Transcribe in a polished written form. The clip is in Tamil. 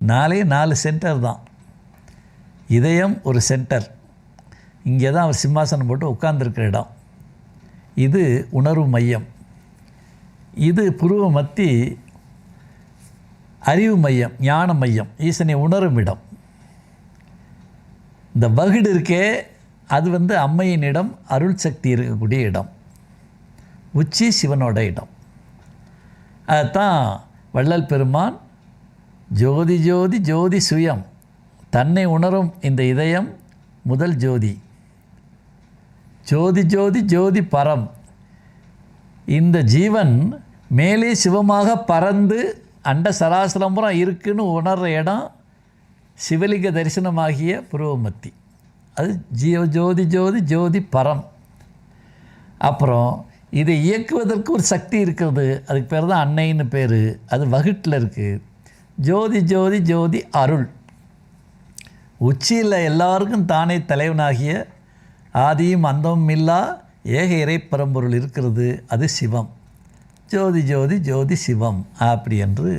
4 சென்டர் தான். இதயம் ஒரு சென்டர், இங்கே தான் அவர் சிம்மாசனம் போட்டு உட்கார்ந்துருக்கிற இடம். இது உணர்வு மையம். இது புருவ மத்தி அறிவு மையம், ஞான மையம், ஈசனை உணரும் இடம். இந்த வகுடு இருக்கே அது அம்மையின் இடம், அருள் சக்தி இருக்கக்கூடிய இடம். உச்சி சிவனோட இடம். அதுதான் வள்ளல் பெருமான் ஜோதி ஜோதி ஜோதி சுயம், தன்னை உணரும் இந்த இதயம் முதல் ஜோதி. ஜோதி ஜோதி ஜோதி பரம், இந்த ஜீவன் மேலே சிவமாக பறந்து அண்ட சராசரம்புறம் இருக்குன்னு உணர்கிற இடம் சிவலிங்க தரிசனமாகிய புருவமத்தி. அது ஜோதி ஜோதி ஜோதி பரம். அப்புறம் இதை இயக்குவதற்கு ஒரு சக்தி இருக்கிறது, அதுக்கு பேர் தான் அன்னைன்னு பேர். அது வகுட்டில் இருக்குது. ஜோதி ஜோதி ஜோதி அருள். உச்சியில் எல்லாருக்கும் தானே தலைவனாகிய ஆதியும் அந்தமும் இல்லா ஏக இறை பரம்பொருள் இருக்கிறது, அது சிவம். ஜோதி ஜோதி ஜோதி சிவம் அப்படி என்று